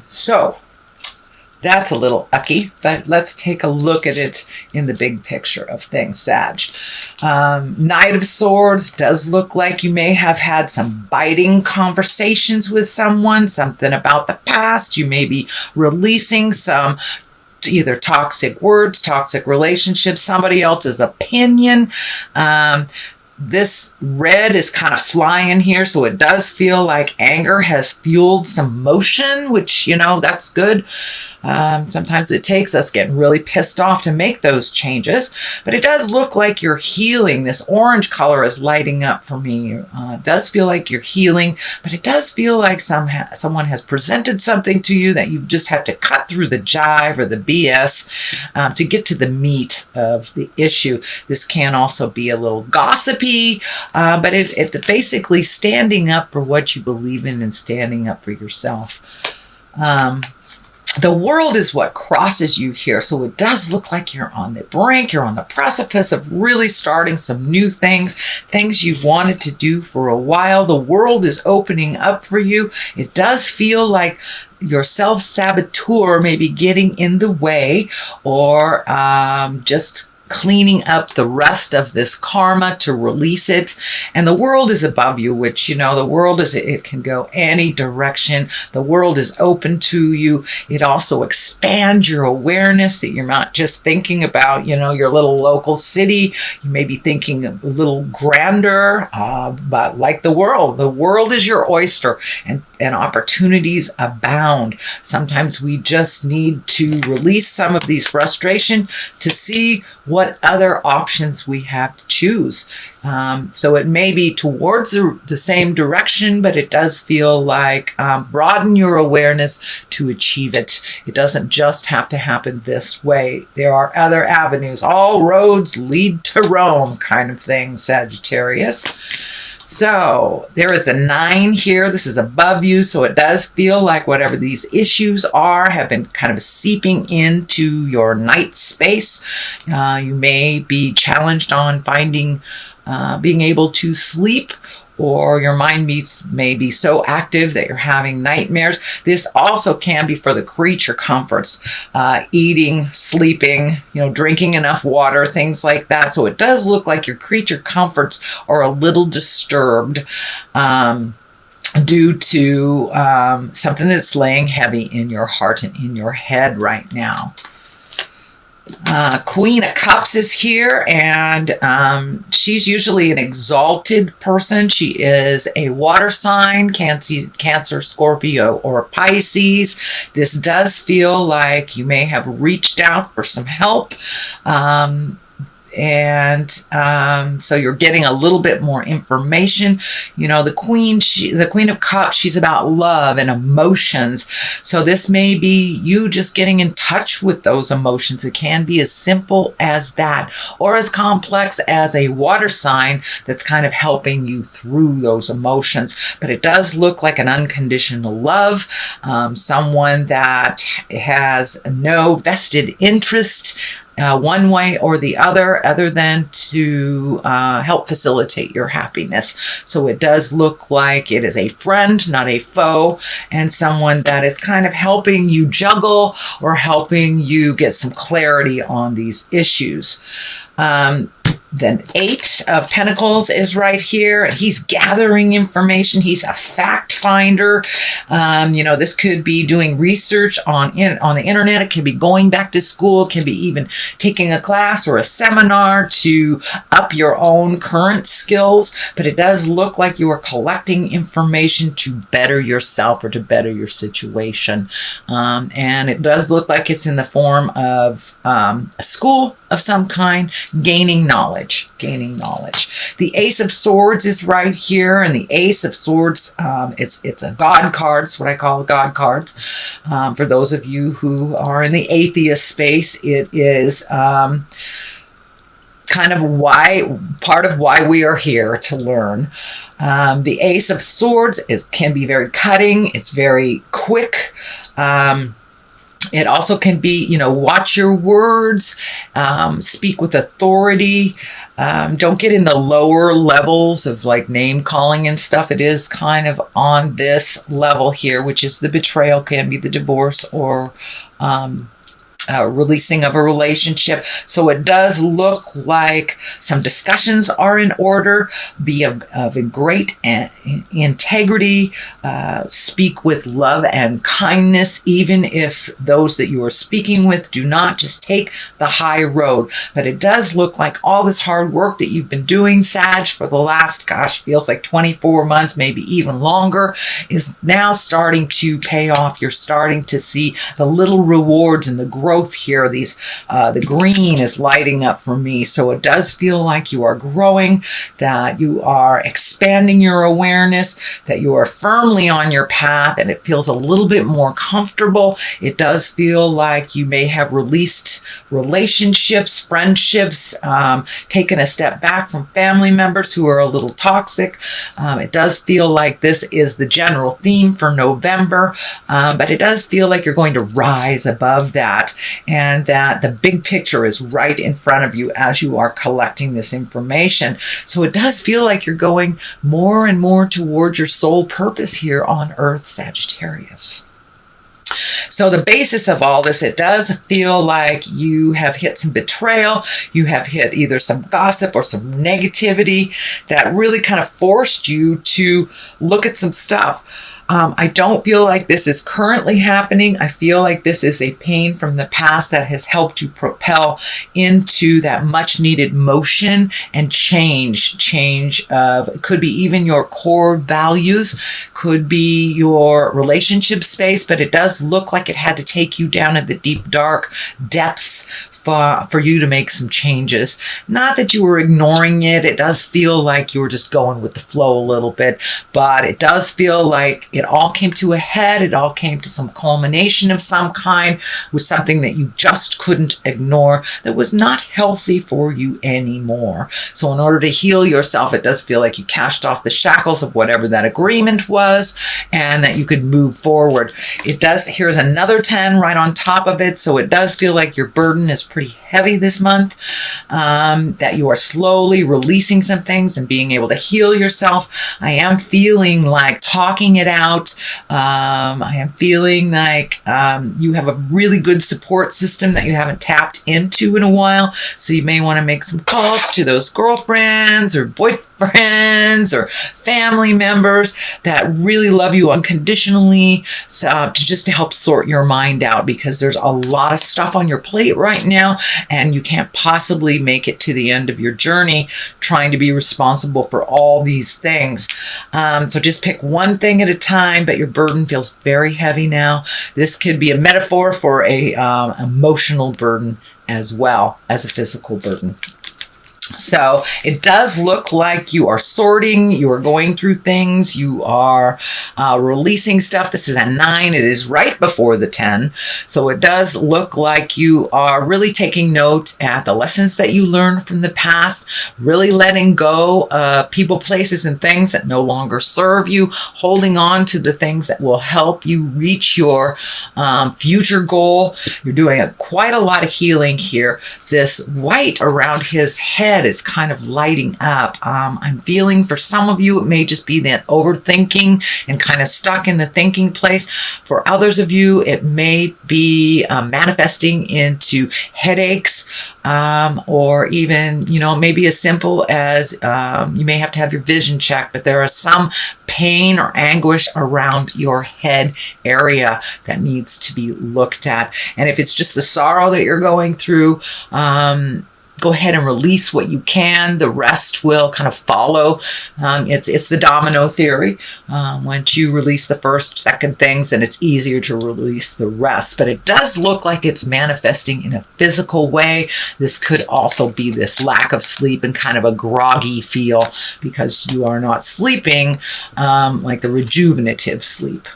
So that's a little ucky, but let's take a look at it in the big picture of things, Sag. Knight of Swords does look like you may have had some biting conversations with someone, something about the past. You may be releasing some either toxic words, toxic relationships, somebody else's opinion. This red is kind of flying here, so it does feel like anger has fueled some motion, which, that's good. Sometimes it takes us getting really pissed off to make those changes, but it does look like you're healing. This orange color is lighting up for me. It does feel like you're healing, but it does feel like someone has presented something to you that you've just had to cut through the jive or the BS to get to the meat of the issue. This can also be a little gossipy, but it's basically standing up for what you believe in and standing up for yourself. The world is what crosses you here. So it does look like you're on the brink. You're on the precipice of really starting some new things you've wanted to do for a while. The world is opening up for you. It does feel like your self-saboteur may be getting in the way, or just cleaning up the rest of this karma to release it. And the world is above you, which, the world it can go any direction. The world is open to you. It also expands your awareness that you're not just thinking about, your little local city. You may be thinking a little grander, but like the world is your oyster, and opportunities abound. Sometimes we just need to release some of these frustration to see what other options we have to choose. So it may be towards the same direction, but it does feel like broaden your awareness to achieve it. It doesn't just have to happen this way. There are other avenues. All roads lead to Rome kind of thing, Sagittarius. So there is the 9 here. This is above you. So it does feel like whatever these issues are have been kind of seeping into your night space. You may be challenged on finding, being able to sleep, or your mind may be so active that you're having nightmares. This also can be for the creature comforts, eating, sleeping, drinking enough water, things like that. So it does look like your creature comforts are a little disturbed due to something that's laying heavy in your heart and in your head right now. Queen of Cups is here, and she's usually an exalted person. She is a water sign, Cancer, Scorpio, or Pisces. This does feel like you may have reached out for some help. So you're getting a little bit more information. The Queen of Cups, she's about love and emotions. So this may be you just getting in touch with those emotions. It can be as simple as that, or as complex as a water sign that's kind of helping you through those emotions. But it does look like an unconditional love, someone that has no vested interest one way or the other than to help facilitate your happiness. So it does look like it is a friend, not a foe, and someone that is kind of helping you juggle or helping you get some clarity on these issues. Then 8 of Pentacles is right here, and he's gathering information. He's a fact finder. This could be doing research on the internet. It could be going back to school. It can be even taking a class or a seminar to up your own current skills. But it does look like you are collecting information to better yourself or to better your situation. And it does look like it's in the form of a school of some kind, gaining knowledge. The Ace of Swords is right here, and the Ace of Swords, it's a God card. It's what I call God cards. For those of you who are in the atheist space, it is kind of part of why we are here to learn. The Ace of Swords can be very cutting. It's very quick. It also can be, watch your words, speak with authority. Don't get in the lower levels of like name calling and stuff. It is kind of on this level here, which is the betrayal, can be the divorce or releasing of a relationship. So it does look like some discussions are in order. Be of great integrity. Speak with love and kindness, even if those that you are speaking with do not. Just take the high road. But it does look like all this hard work that you've been doing, Sag, for the last, feels like 24 months, maybe even longer, is now starting to pay off. You're starting to see the little rewards and the growth here. The green is lighting up for me. So it does feel like you are growing, that you are expanding your awareness, that you are firmly on your path, and it feels a little bit more comfortable. It does feel like you may have released relationships, friendships, taken a step back from family members who are a little toxic. It does feel like this is the general theme for November, but it does feel like you're going to rise above that, and that the big picture is right in front of you as you are collecting this information. So it does feel like you're going more and more towards your soul purpose here on Earth, Sagittarius. So the basis of all this, it does feel like you have hit some betrayal. You have hit either some gossip or some negativity that really kind of forced you to look at some stuff. I don't feel like this is currently happening. I feel like this is a pain from the past that has helped you propel into that much needed motion and change of, it could be even your core values, could be your relationship space, but it does look like it had to take you down in the deep, dark depths for you to make some changes. Not that you were ignoring it. It does feel like you were just going with the flow a little bit, but it does feel like it all came to a head. It all came to some culmination of some kind with something that you just couldn't ignore, that was not healthy for you anymore. So in order to heal yourself, it does feel like you cashed off the shackles of whatever that agreement was, and that you could move forward. It does, here's another 10 right on top of it. So it does feel like your burden is pretty heavy this month, that you are slowly releasing some things and being able to heal yourself. I am feeling like talking it out. I am feeling like you have a really good support system that you haven't tapped into in a while. So you may want to make some calls to those girlfriends or boyfriends or family members that really love you unconditionally, to help sort your mind out, because there's a lot of stuff on your plate right now, and you can't possibly make it to the end of your journey trying to be responsible for all these things. So just pick one thing at a time, but your burden feels very heavy now. This could be a metaphor for a emotional burden as well as a physical burden. So it does look like you are sorting, you are going through things, you are releasing stuff. This is a 9. It is right before the 10. So it does look like you are really taking note at the lessons that you learned from the past, really letting go of people, places, and things that no longer serve you, holding on to the things that will help you reach your future goal. You're doing quite a lot of healing here. This white around his head is kind of lighting up. I'm feeling for some of you, it may just be that overthinking and kind of stuck in the thinking place. For others of you, it may be manifesting into headaches, or even, maybe as simple as you may have to have your vision checked, but there is some pain or anguish around your head area that needs to be looked at. And if it's just the sorrow that you're going through, go ahead and release what you can. The rest will kind of follow. It's the domino theory. Once you release the first, second things, then it's easier to release the rest. But it does look like it's manifesting in a physical way. This could also be this lack of sleep and kind of a groggy feel because you are not sleeping like the rejuvenative sleep.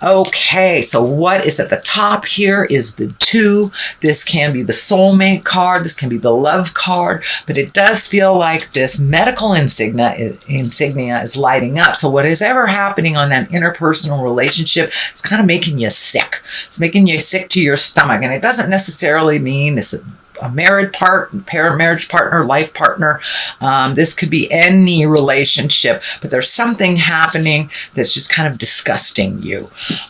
Okay, so what is at the top here is the 2. This can be the soulmate card. This can be the love card, but it does feel like this medical insignia is lighting up. So what is ever happening on that interpersonal relationship, it's kind of making you sick. It's making you sick to your stomach, and it doesn't necessarily mean it's a marriage partner, life partner. This could be any relationship, but there's something happening that's just kind of disgusting you.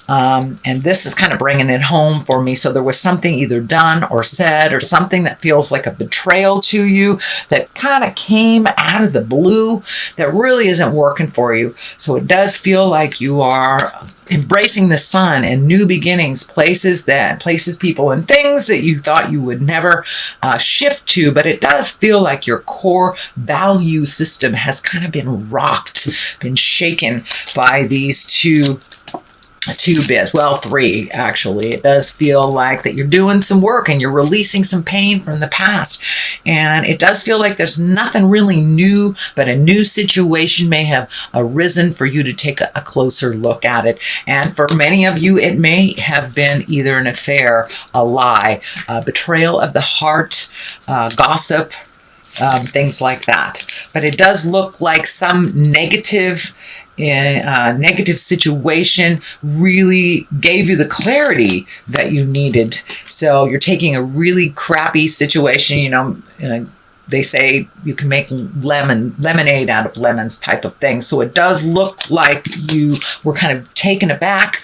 And this is kind of bringing it home for me. So there was something either done or said or something that feels like a betrayal to you that kind of came out of the blue that really isn't working for you. So it does feel like you are embracing the sun and new beginnings, places, people, and things that you thought you would never shift to, but it does feel like your core value system has kind of been rocked, been shaken by these two bits. Well, 3 actually. It does feel like that you're doing some work and you're releasing some pain from the past. And it does feel like there's nothing really new, but a new situation may have arisen for you to take a closer look at it. And for many of you, it may have been either an affair, a lie, a betrayal of the heart, gossip, things like that. But it does look like some negative situation really gave you the clarity that you needed. So you're taking a really crappy situation, they say you can make lemonade out of lemons type of thing. So it does look like you were kind of taken aback,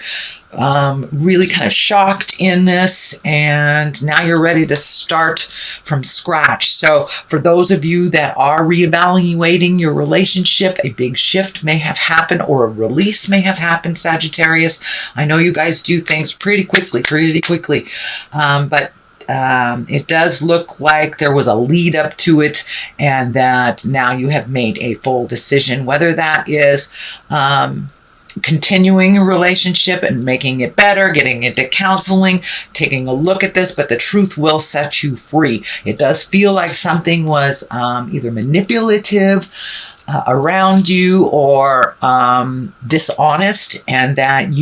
really kind of shocked in this, and now you're ready to start from scratch. So for those of you that are reevaluating your relationship, a big shift may have happened or a release may have happened, Sagittarius. I know you guys do things pretty quickly, but it does look like there was a lead up to it and that now you have made a full decision, whether that is continuing a relationship and making it better, getting into counseling, taking a look at this, but the truth will set you free. It does feel like something was either manipulative around you or dishonest, and that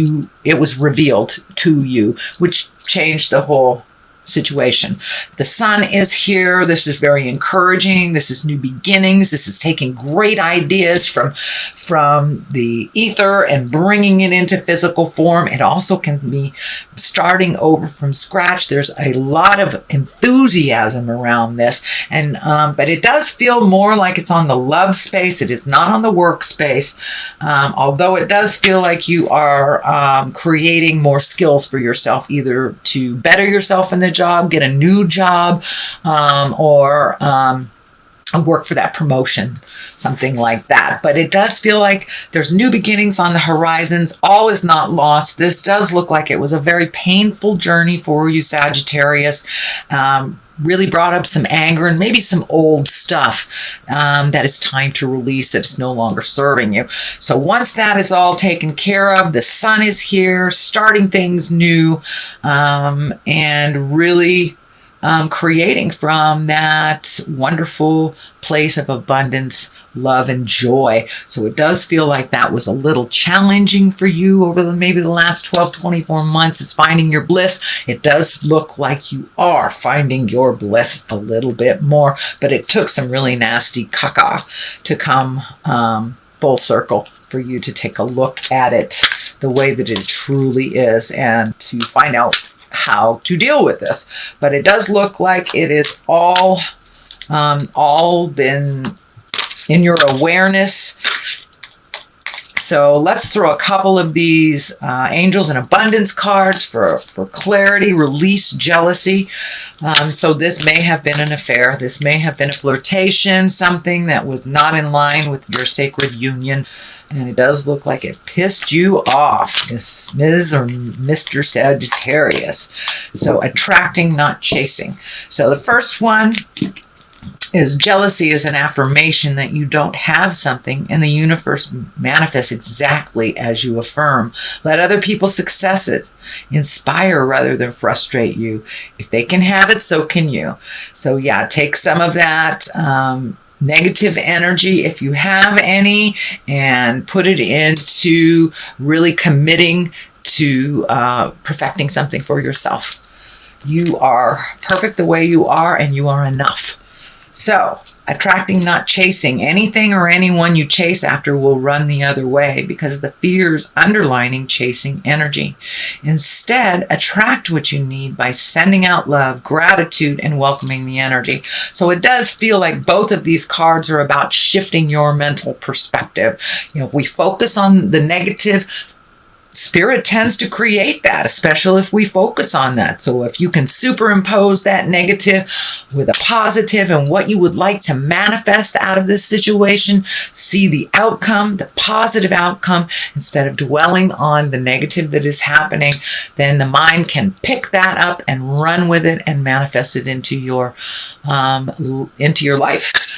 it was revealed to you, which changed the whole situation. The sun is here. This is very encouraging. This is new beginnings. This is taking great ideas from the ether and bringing it into physical form. It also can be starting over from scratch. There's a lot of enthusiasm around this, and but it does feel more like it's on the love space. It is not on the work space, although it does feel like you are creating more skills for yourself, either to better yourself in the job, get a new job, or work for that promotion, something like that. But it does feel like there's new beginnings on the horizons. All is not lost. This does look like it was a very painful journey for you, Sagittarius. Really brought up some anger and maybe some old stuff that is time to release, that is no longer serving you. So once that is all taken care of, the sun is here, starting things new, and really creating from that wonderful place of abundance, love, and joy. So it does feel like that was a little challenging for you over maybe the last 12, 24 months, is finding your bliss. It does look like you are finding your bliss a little bit more, but it took some really nasty caca to come full circle for you to take a look at it the way that it truly is and to find out how to deal with this. But it does look like it is all been in your awareness. So let's throw a couple of these angels and abundance cards for clarity, release, jealousy. So this may have been an affair. This may have been a flirtation, something that was not in line with your sacred union. And it does look like it pissed you off, Ms. or Mr. Sagittarius. So attracting, not chasing. So the first one is jealousy is an affirmation that you don't have something, and the universe manifests exactly as you affirm. Let other people's successes inspire rather than frustrate you. If they can have it, so can you. So yeah, take some of that negative energy, if you have any, and put it into really committing to perfecting something for yourself. You are perfect the way you are, and you are enough. So, attracting, not chasing. Anything or anyone you chase after will run the other way because of the fears underlining chasing energy. Instead, attract what you need by sending out love, gratitude, and welcoming the energy. So it does feel like both of these cards are about shifting your mental perspective. If we focus on the negative, Spirit tends to create that, especially if we focus on that. So if you can superimpose that negative with a positive and what you would like to manifest out of this situation, see the outcome, the positive outcome, instead of dwelling on the negative that is happening, then the mind can pick that up and run with it and manifest it into your life.